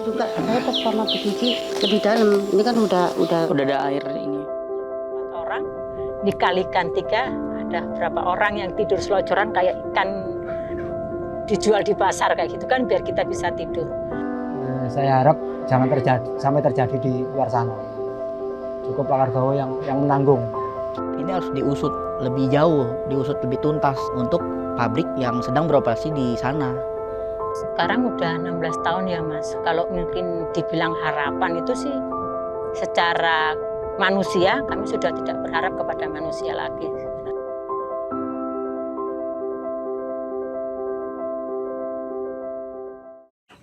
juga saya pas sama Bu Kiki lebih dalam. Ini kan udah ada air ini. 4 orang dikalikan 3, ada berapa orang yang tidur selojoran kayak ikan dijual di pasar kayak gitu kan, biar kita bisa tidur. Saya harap jangan sampai terjadi di luar sana. Cukup Lakargawa yang menanggung. Ini harus diusut lebih jauh, diusut lebih tuntas untuk pabrik yang sedang beroperasi di sana. Sekarang udah 16 tahun ya Mas. Kalau mungkin dibilang harapan itu sih secara manusia kami sudah tidak berharap kepada manusia lagi.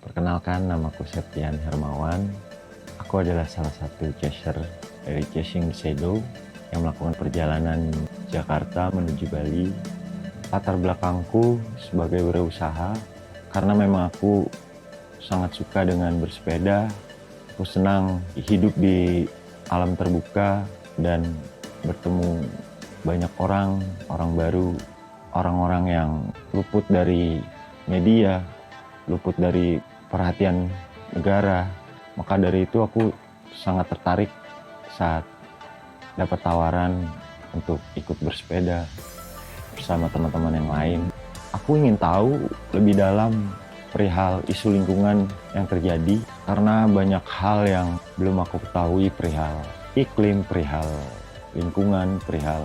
Perkenalkan, namaku Septian Hermawan. Aku adalah salah satu chaser dari Chasing the Shadow yang melakukan perjalanan Jakarta menuju Bali. Latar belakangku sebagai wirausaha, karena memang aku sangat suka dengan bersepeda. Aku senang hidup di alam terbuka dan bertemu banyak orang baru, orang-orang yang luput dari media, luput dari perhatian negara. Maka dari itu aku sangat tertarik saat dapat tawaran untuk ikut bersepeda bersama teman-teman yang lain. Aku ingin tahu lebih dalam perihal isu lingkungan yang terjadi, karena banyak hal yang belum aku ketahui perihal iklim, perihal lingkungan, perihal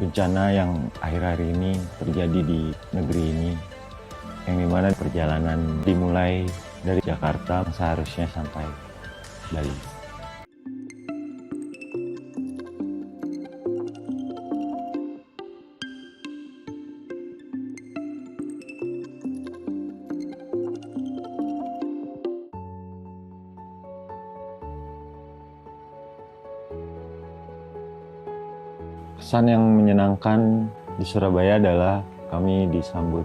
bencana yang akhir-akhir ini terjadi di negeri ini, yang dimana perjalanan dimulai dari Jakarta seharusnya sampai Bali. Kesan yang menyenangkan di Surabaya adalah kami disambut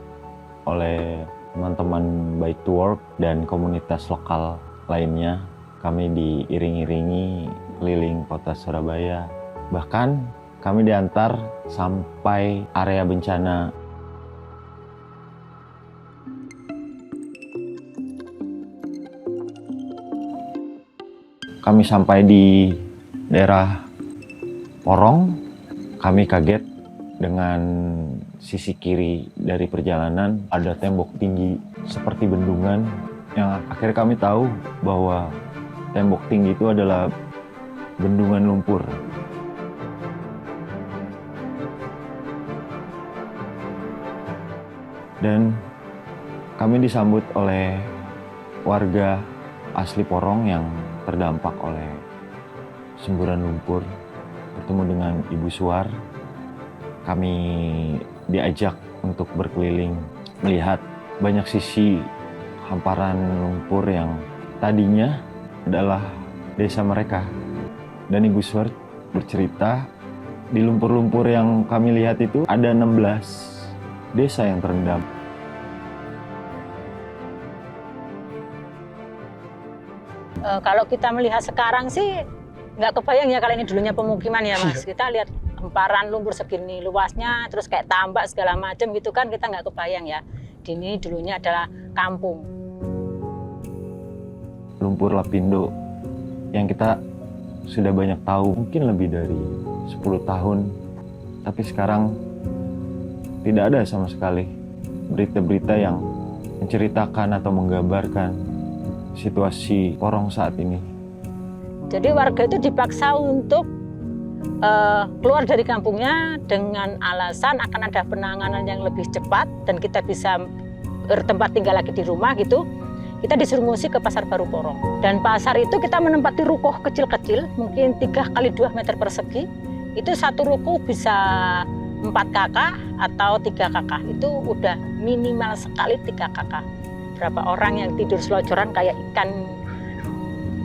oleh teman-teman Bike to Work dan komunitas lokal lainnya. Kami diiring-iringi keliling kota Surabaya. Bahkan kami diantar sampai area bencana. Kami sampai di daerah Porong. Kami kaget dengan sisi kiri dari perjalanan ada tembok tinggi seperti bendungan, yang akhirnya kami tahu bahwa tembok tinggi itu adalah bendungan lumpur. Dan kami disambut oleh warga asli Porong yang terdampak oleh semburan lumpur. Bertemu dengan Ibu Suwar, kami diajak untuk berkeliling melihat banyak sisi hamparan lumpur yang tadinya adalah desa mereka. Dan Ibu Suwar bercerita, di lumpur-lumpur yang kami lihat itu ada 16 desa yang terendam. Kalau kita melihat sekarang sih nggak kebayang ya kalau ini dulunya pemukiman ya Mas. Kita lihat hamparan lumpur segini luasnya, terus kayak tambak segala macam gitu kan, kita nggak kebayang ya. Ini dulunya adalah kampung. Lumpur Lapindo yang kita sudah banyak tahu, mungkin lebih dari 10 tahun, tapi sekarang tidak ada sama sekali berita-berita yang menceritakan atau menggambarkan situasi Porong saat ini. Jadi warga itu dipaksa untuk keluar dari kampungnya dengan alasan akan ada penanganan yang lebih cepat dan kita bisa bertempat tinggal lagi di rumah gitu. Kita disuruh ngungsi ke Pasar Baru Porong. Dan pasar itu kita menempati ruko kecil-kecil, mungkin 3 kali 2 meter persegi. Itu satu ruko bisa 4 kakak atau 3 kakak. Itu udah minimal sekali 3 kakak. Berapa orang yang tidur selojoran kayak ikan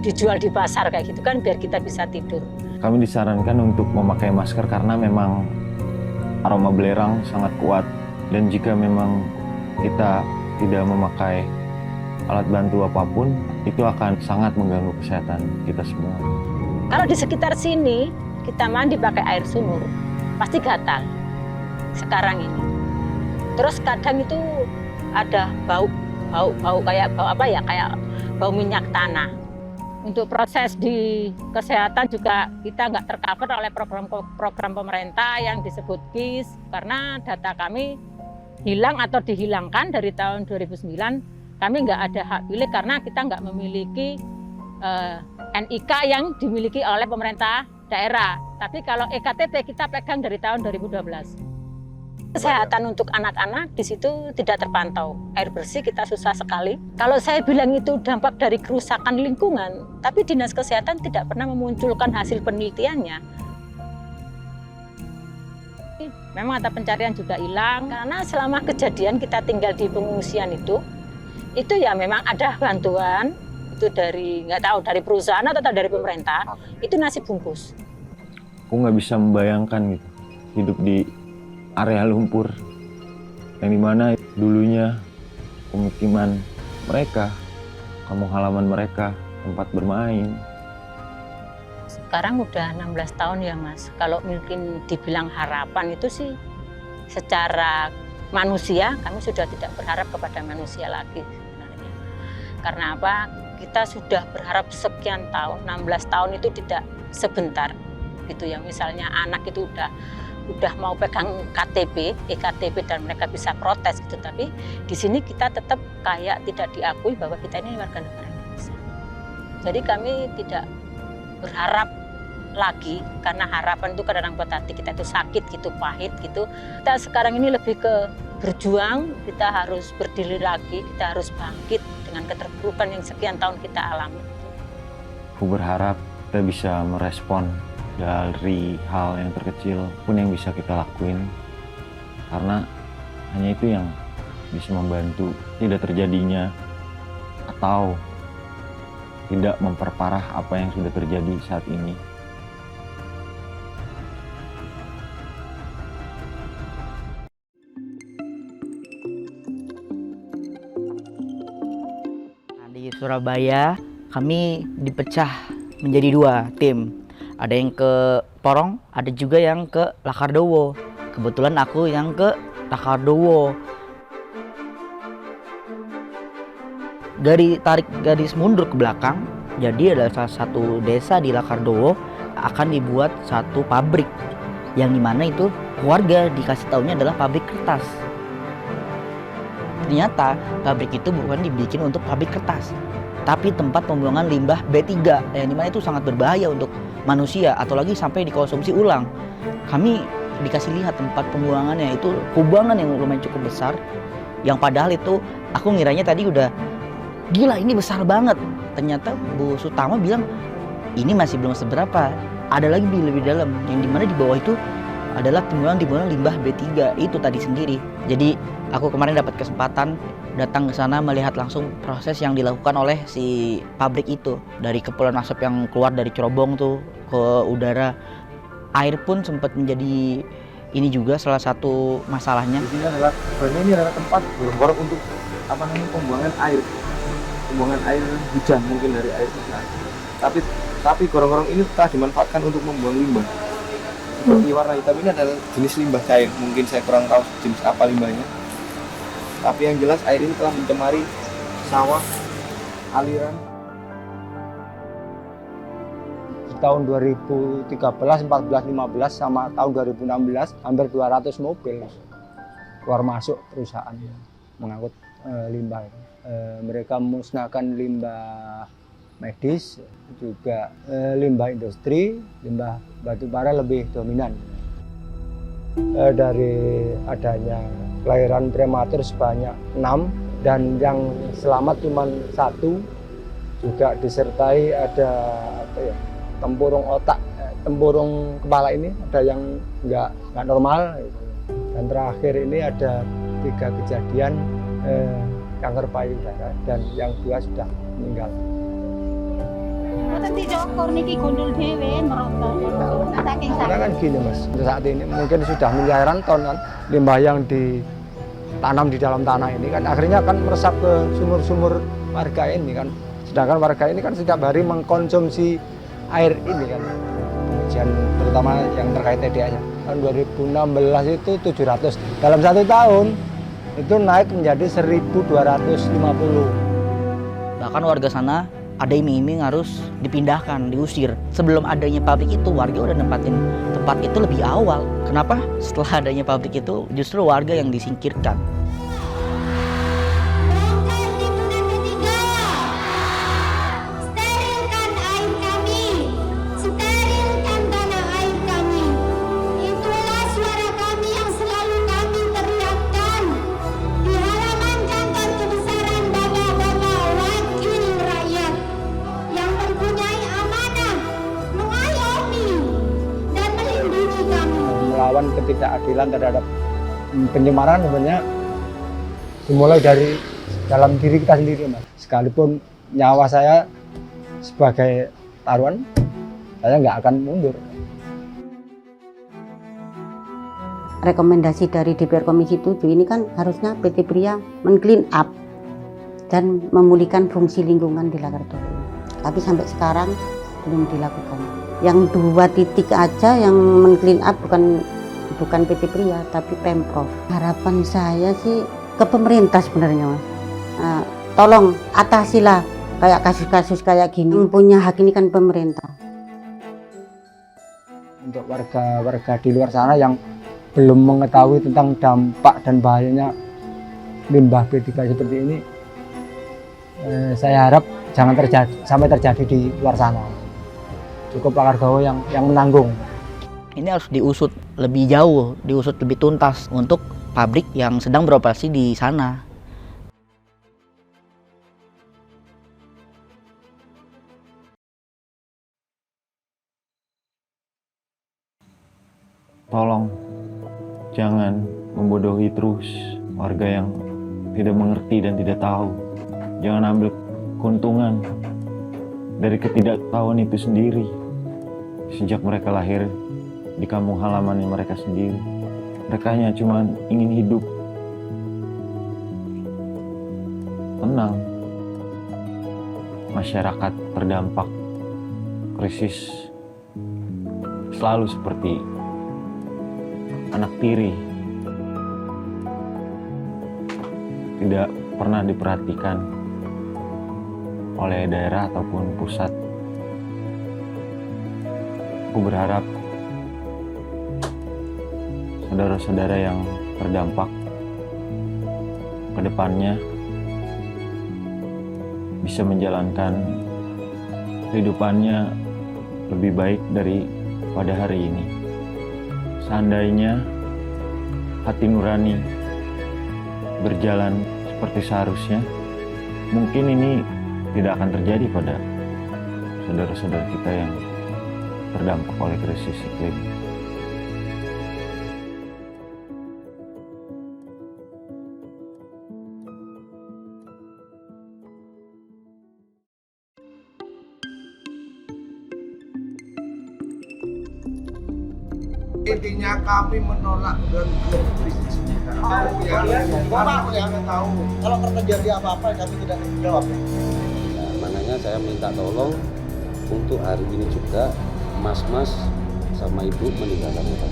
dijual di pasar kayak gitu kan, biar kita bisa tidur. Kami disarankan untuk memakai masker karena memang aroma belerang sangat kuat, dan jika memang kita tidak memakai alat bantu apapun, itu akan sangat mengganggu kesehatan kita semua. Kalau di sekitar sini kita mandi pakai air sumur, pasti gatal sekarang ini. Terus kadang itu ada bau kayak bau apa ya, kayak bau minyak tanah. Untuk proses di kesehatan juga kita nggak tercover oleh program pemerintah yang disebut KIS, karena data kami hilang atau dihilangkan dari tahun 2009. Kami nggak ada hak pilih karena kita nggak memiliki NIK yang dimiliki oleh pemerintah daerah. Tapi kalau EKTP kita pegang dari tahun 2012. Kesehatan untuk anak-anak di situ tidak terpantau. Air bersih kita susah sekali. Kalau saya bilang itu dampak dari kerusakan lingkungan, tapi Dinas Kesehatan tidak pernah memunculkan hasil penelitiannya. Memang mata pencarian juga hilang, karena selama kejadian kita tinggal di pengungsian itu ya memang ada bantuan, itu dari, nggak tahu, dari perusahaan atau dari pemerintah, itu nasi bungkus. Aku nggak bisa membayangkan gitu, hidup di area lumpur yang dimana dulunya pemukiman mereka, kampung halaman mereka, tempat bermain. Sekarang udah 16 tahun ya Mas, kalau mungkin dibilang harapan itu sih secara manusia kami sudah tidak berharap kepada manusia lagi sebenarnya. Karena apa? Kita sudah berharap sekian tahun, 16 tahun itu tidak sebentar gitu ya. Misalnya anak itu udah mau pegang KTP, EKTP dan mereka bisa protes gitu, tapi di sini kita tetap kayak tidak diakui bahwa kita ini warga negara Indonesia. Jadi kami tidak berharap lagi, karena harapan itu kadang-kadang buat hati kita itu sakit gitu, pahit gitu. Kita sekarang ini lebih ke berjuang, kita harus berdiri lagi, kita harus bangkit dengan keterpurukan yang sekian tahun kita alami. Aku berharap kita bisa merespon dari hal yang terkecil pun yang bisa kita lakuin, karena hanya itu yang bisa membantu tidak terjadinya atau tidak memperparah apa yang sudah terjadi saat ini. Di Surabaya kami dipecah menjadi 2 tim. Ada yang ke Porong, ada juga yang ke Lakardowo. Kebetulan aku yang ke Lakardowo. Dari tarik garis mundur ke belakang, jadi ada salah satu desa di Lakardowo akan dibuat satu pabrik, yang dimana itu warga dikasih taunya adalah pabrik kertas. Ternyata pabrik itu bukan dibikin untuk pabrik kertas, tapi tempat pembuangan limbah B3, yang dimana itu sangat berbahaya untuk manusia atau lagi sampai dikonsumsi ulang. Kami dikasih lihat tempat pembuangannya, itu kubangan yang lumayan cukup besar, yang padahal itu aku ngiranya tadi udah gila ini besar banget. Ternyata Bu Sutama bilang ini masih belum seberapa, ada lagi lebih dalam, yang dimana di bawah itu adalah timbunan limbah B3 itu tadi sendiri. Jadi aku kemarin dapat kesempatan datang ke sana melihat langsung proses yang dilakukan oleh si pabrik itu. Dari kepulan asap yang keluar dari cerobong tuh ke udara. Air pun sempat menjadi ini juga salah satu masalahnya. Ini adalah tempat gorong-gorong untuk pembuangan air. Pembuangan air hujan, mungkin dari air hujan. Tapi gorong-gorong ini telah dimanfaatkan untuk membuang limbah. Seperti warna hitam ini adalah jenis limbah cair. Mungkin saya kurang tahu jenis apa limbahnya. Tapi yang jelas air ini telah mencemari sawah, aliran. Di tahun 2013, 14, 15 sama tahun 2016 hampir 200 mobil keluar masuk perusahaan mengangkut limbah. Mereka memusnahkan limbah medis, juga limbah industri, limbah batu bara lebih dominan. Dari adanya kelahiran prematur sebanyak 6 dan yang selamat cuma 1, juga disertai ada tempurung otak, tempurung kepala ini ada yang nggak normal, dan terakhir ini ada 3 kejadian kanker payudara dan yang 2 sudah meninggal. Karena kan gini Mas, untuk saat ini mungkin sudah miliaran ton kan limbah yang ditanam di dalam tanah ini kan akhirnya kan meresap ke sumur-sumur warga ini kan. Sedangkan warga ini kan setiap hari mengkonsumsi air ini kan. Pengujian terutama yang terkait TDA-nya. Tahun 2016 itu 700. Dalam 1 tahun itu naik menjadi 1.250. Bahkan warga sana ada iming-iming harus dipindahkan, diusir. Sebelum adanya pabrik itu, warga udah nempatin tempat itu lebih awal. Kenapa? Setelah adanya pabrik itu, justru warga yang disingkirkan. Sterilkan air kami, sterilkan tanah air kami. Itulah suara kami yang selalu kami teriakkan di halaman kantor kebesaran Bapak-bapak wakil rakyat yang mempunyai amanah mengayomi dan melindungi kami. Melawan ketidakadilan terhadap pencemaran sebenarnya dimulai dari dalam diri kita sendiri, Mas. Sekalipun nyawa saya sebagai taruhan, saya nggak akan mundur. Rekomendasi dari DPR Komisi 7 ini kan harusnya PT Pria men-clean up dan memulihkan fungsi lingkungan di Lagartowo. Tapi sampai sekarang belum dilakukan. Yang 2 titik aja yang men-clean up bukan PT Pria tapi Pemprov. Harapan saya sih ke pemerintah sebenarnya, Mas. Tolong atasilah kayak kasus-kasus kayak gini. Yang punya hak ini kan pemerintah. Untuk warga-warga di luar sana yang belum mengetahui tentang dampak dan bahayanya limbah B3 seperti ini, saya harap jangan sampai terjadi di luar sana. Cukup Lagartowo yang menanggung. Ini harus diusut lebih jauh, diusut lebih tuntas untuk pabrik yang sedang beroperasi di sana. Tolong jangan membodohi terus warga yang tidak mengerti dan tidak tahu. Jangan ambil keuntungan dari ketidaktahuan itu sendiri. Sejak mereka lahir di kampung halamannya mereka sendiri, mereka hanya cuma ingin hidup tenang. Masyarakat terdampak krisis selalu seperti anak tiri, tidak pernah diperhatikan oleh daerah ataupun pusat. Aku berharap saudara-saudara yang terdampak ke depannya bisa menjalankan kehidupannya lebih baik dari pada hari ini. Seandainya hati nurani berjalan seperti seharusnya, mungkin ini tidak akan terjadi pada saudara-saudara kita yang terdampak oleh krisis iklim. Intinya kami menolak dan krisis. Tahu ya, Bapak yang tahu. Kalau terjadi apa-apa kami tidak menjawab. Nah, makanya saya minta tolong untuk hari ini juga mas-mas sama ibu meninggalkan kota.